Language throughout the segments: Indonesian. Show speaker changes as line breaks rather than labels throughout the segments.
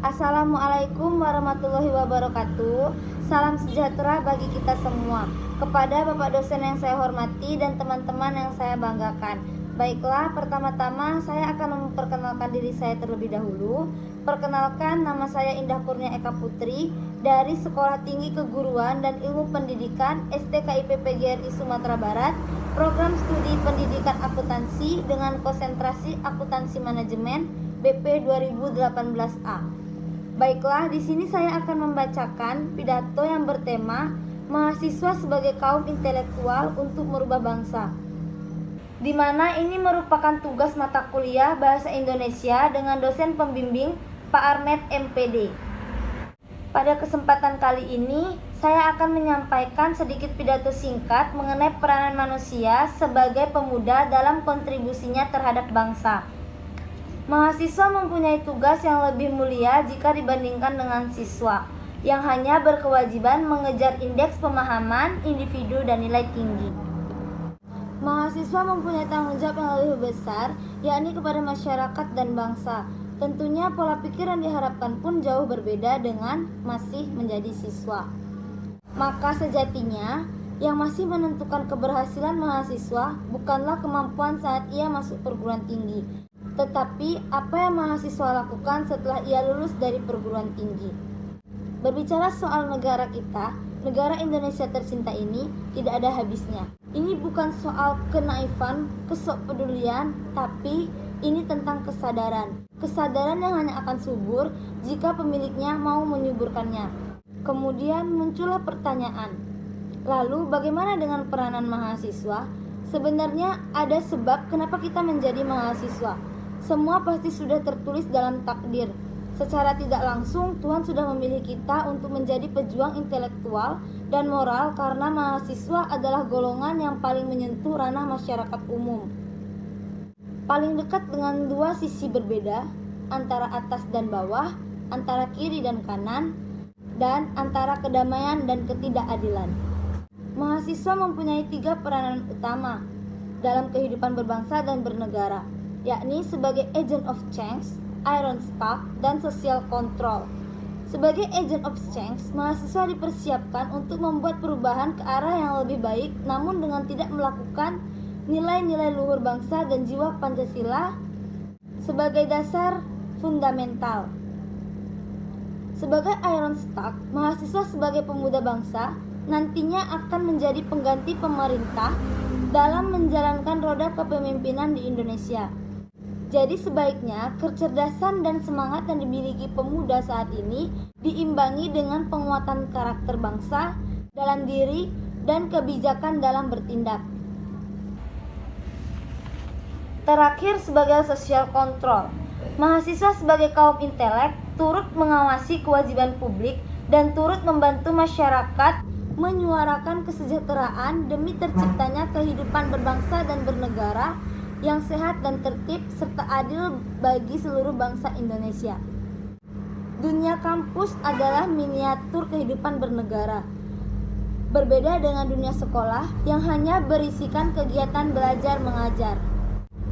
Assalamualaikum warahmatullahi wabarakatuh. Salam sejahtera bagi kita semua. Kepada Bapak dosen yang saya hormati dan teman-teman yang saya banggakan. Baiklah, pertama-tama saya akan memperkenalkan diri saya terlebih dahulu. Perkenalkan, nama saya Indah Kurnia Eka Putri dari Sekolah Tinggi Keguruan dan Ilmu Pendidikan STKIP PGRI Sumatera Barat, Program Studi Pendidikan Akuntansi dengan konsentrasi Akuntansi Manajemen BP 2018A. Baiklah, di sini saya akan membacakan pidato yang bertema mahasiswa sebagai kaum intelektual untuk merubah bangsa, di mana ini merupakan tugas mata kuliah Bahasa Indonesia dengan dosen pembimbing Pak Armet MPD. Pada kesempatan kali ini, saya akan menyampaikan sedikit pidato singkat mengenai peranan manusia sebagai pemuda dalam kontribusinya terhadap bangsa. Mahasiswa mempunyai tugas yang lebih mulia jika dibandingkan dengan siswa yang hanya berkewajiban mengejar indeks pemahaman individu dan nilai tinggi. Mahasiswa mempunyai tanggung jawab yang lebih besar, yakni kepada masyarakat dan bangsa. Tentunya pola pikir yang diharapkan pun jauh berbeda dengan masih menjadi siswa. Maka sejatinya, yang masih menentukan keberhasilan mahasiswa bukanlah kemampuan saat ia masuk perguruan tinggi, tetapi apa yang mahasiswa lakukan setelah ia lulus dari perguruan tinggi. Berbicara soal negara kita, negara Indonesia tercinta ini tidak ada habisnya. Ini bukan soal kenaifan, kesokpedulian, tapi ini tentang kesadaran. Kesadaran yang hanya akan subur jika pemiliknya mau menyuburkannya. Kemudian muncullah pertanyaan, lalu bagaimana dengan peranan mahasiswa? Sebenarnya ada sebab kenapa kita menjadi mahasiswa. Semua pasti sudah tertulis dalam takdir. Secara tidak langsung, Tuhan sudah memilih kita untuk menjadi pejuang intelektual dan moral karena mahasiswa adalah golongan yang paling menyentuh ranah masyarakat umum. Paling dekat dengan dua sisi berbeda, antara atas dan bawah, antara kiri dan kanan, dan antara kedamaian dan ketidakadilan. Mahasiswa mempunyai 3 peranan utama dalam kehidupan berbangsa dan bernegara, yakni sebagai agent of change, iron stock, dan social control. Sebagai agent of change, mahasiswa dipersiapkan untuk membuat perubahan ke arah yang lebih baik, namun dengan tidak melakukan nilai-nilai luhur bangsa dan jiwa Pancasila sebagai dasar fundamental. Sebagai iron stock, mahasiswa sebagai pemuda bangsa nantinya akan menjadi pengganti pemerintah dalam menjalankan roda kepemimpinan di Indonesia. Jadi sebaiknya kecerdasan dan semangat yang dimiliki pemuda saat ini diimbangi dengan penguatan karakter bangsa dalam diri dan kebijakan dalam bertindak. Terakhir, sebagai social control, mahasiswa sebagai kaum intelek turut mengawasi kewajiban publik dan turut membantu masyarakat menyuarakan kesejahteraan demi terciptanya kehidupan berbangsa dan bernegara yang sehat dan tertib serta adil bagi seluruh bangsa Indonesia. Dunia kampus adalah miniatur kehidupan bernegara. Berbeda dengan dunia sekolah yang hanya berisikan kegiatan belajar mengajar.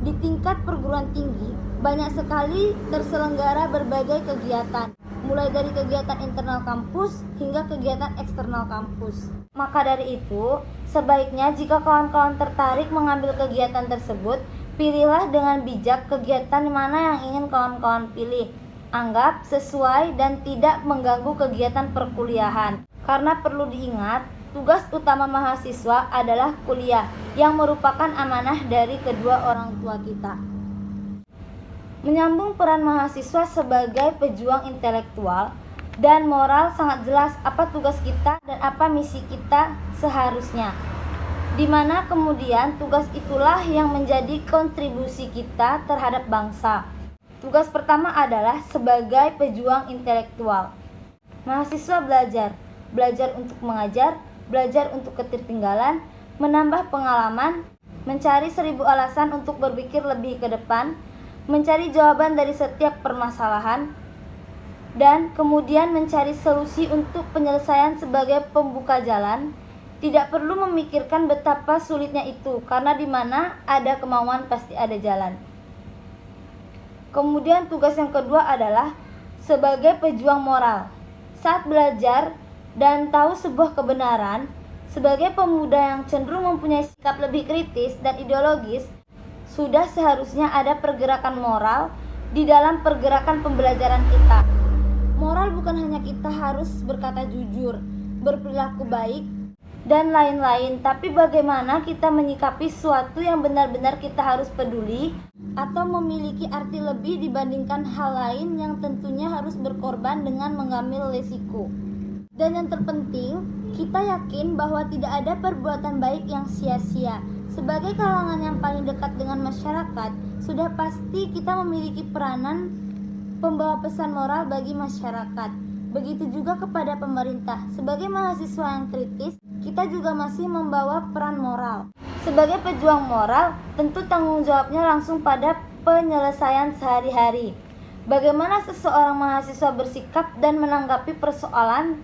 Di tingkat perguruan tinggi, banyak sekali terselenggara berbagai kegiatan, mulai dari kegiatan internal kampus hingga kegiatan eksternal kampus. Maka dari itu, sebaiknya jika kawan-kawan tertarik mengambil kegiatan tersebut, pilihlah dengan bijak kegiatan mana yang ingin kawan-kawan pilih. Anggap sesuai dan tidak mengganggu kegiatan perkuliahan. Karena perlu diingat, tugas utama mahasiswa adalah kuliah yang merupakan amanah dari kedua orang tua kita. Menyambung peran mahasiswa sebagai pejuang intelektual dan moral, sangat jelas apa tugas kita dan apa misi kita seharusnya, di mana kemudian tugas itulah yang menjadi kontribusi kita terhadap bangsa. Tugas pertama adalah sebagai pejuang intelektual. Mahasiswa belajar untuk mengajar, belajar untuk ketertinggalan, menambah pengalaman, mencari 1000 alasan untuk berpikir lebih ke depan, mencari jawaban dari setiap permasalahan, dan kemudian mencari solusi untuk penyelesaian sebagai pembuka jalan. Tidak perlu memikirkan betapa sulitnya itu, karena di mana ada kemauan pasti ada jalan. Kemudian tugas yang kedua adalah sebagai pejuang moral. Saat belajar dan tahu sebuah kebenaran, sebagai pemuda yang cenderung mempunyai sikap lebih kritis dan ideologis, sudah seharusnya ada pergerakan moral di dalam pergerakan pembelajaran kita. Moral bukan hanya kita harus berkata jujur, berperilaku baik, dan lain-lain, tapi bagaimana kita menyikapi sesuatu yang benar-benar kita harus peduli atau memiliki arti lebih dibandingkan hal lain yang tentunya harus berkorban dengan mengambil resiko. Dan yang terpenting, kita yakin bahwa tidak ada perbuatan baik yang sia-sia. Sebagai kalangan yang paling dekat dengan masyarakat, sudah pasti kita memiliki peranan pembawa pesan moral bagi masyarakat. Begitu juga kepada pemerintah. Sebagai mahasiswa yang kritis, kita juga masih membawa peran moral. Sebagai pejuang moral, tentu tanggung jawabnya langsung pada penyelesaian sehari-hari. Bagaimana seseorang mahasiswa bersikap dan menanggapi persoalan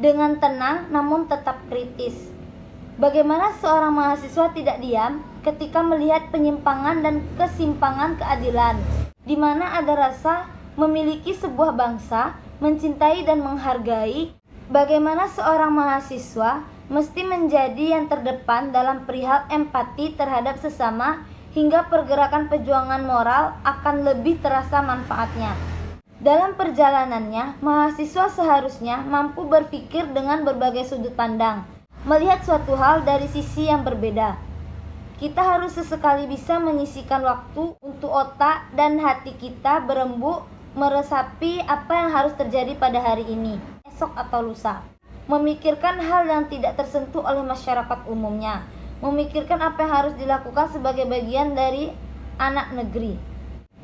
dengan tenang namun tetap kritis. Bagaimana seorang mahasiswa tidak diam ketika melihat penyimpangan dan kesimpangan keadilan, di mana ada rasa memiliki sebuah bangsa, mencintai dan menghargai. Bagaimana seorang mahasiswa mesti menjadi yang terdepan dalam perihal empati terhadap sesama, hingga pergerakan perjuangan moral akan lebih terasa manfaatnya. Dalam perjalanannya, mahasiswa seharusnya mampu berpikir dengan berbagai sudut pandang, melihat suatu hal dari sisi yang berbeda. Kita harus sesekali bisa menyisihkan waktu untuk otak dan hati kita berembuk meresapi apa yang harus terjadi pada hari ini, esok atau lusa. Memikirkan hal yang tidak tersentuh oleh masyarakat umumnya, memikirkan apa yang harus dilakukan sebagai bagian dari anak negeri.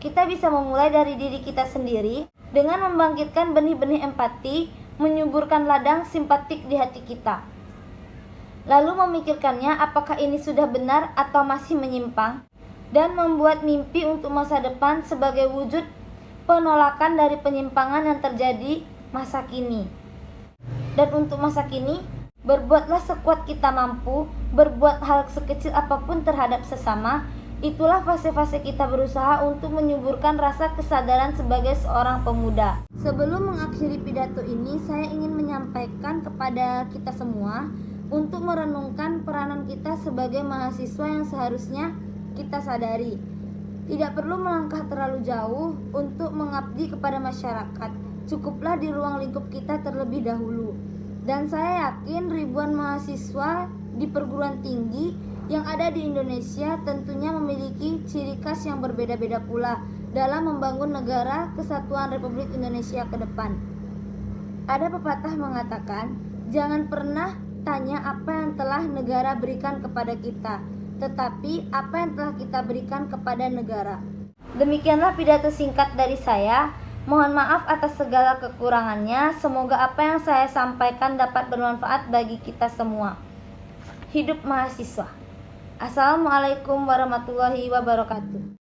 Kita bisa memulai dari diri kita sendiri dengan membangkitkan benih-benih empati, menyuburkan ladang simpatik di hati kita. Lalu memikirkannya apakah ini sudah benar atau masih menyimpang, dan membuat mimpi untuk masa depan sebagai wujud penolakan dari penyimpangan yang terjadi masa kini. Dan untuk masa kini, berbuatlah sekuat kita mampu, berbuat hal sekecil apapun terhadap sesama. Itulah fase-fase kita berusaha untuk menyuburkan rasa kesadaran sebagai seorang pemuda. Sebelum mengakhiri pidato ini, saya ingin menyampaikan kepada kita semua untuk merenungkan peranan kita sebagai mahasiswa yang seharusnya kita sadari. Tidak perlu melangkah terlalu jauh untuk mengabdi kepada masyarakat. Cukuplah di ruang lingkup kita terlebih dahulu. Dan saya yakin ribuan mahasiswa di perguruan tinggi yang ada di Indonesia tentunya memiliki ciri khas yang berbeda-beda pula dalam membangun negara kesatuan Republik Indonesia ke depan. Ada pepatah mengatakan, jangan pernah tanya apa yang telah negara berikan kepada kita, tetapi apa yang telah kita berikan kepada negara. Demikianlah pidato singkat dari saya. Mohon maaf atas segala kekurangannya. Semoga apa yang saya sampaikan dapat bermanfaat bagi kita semua. Hidup mahasiswa. Assalamualaikum warahmatullahi wabarakatuh.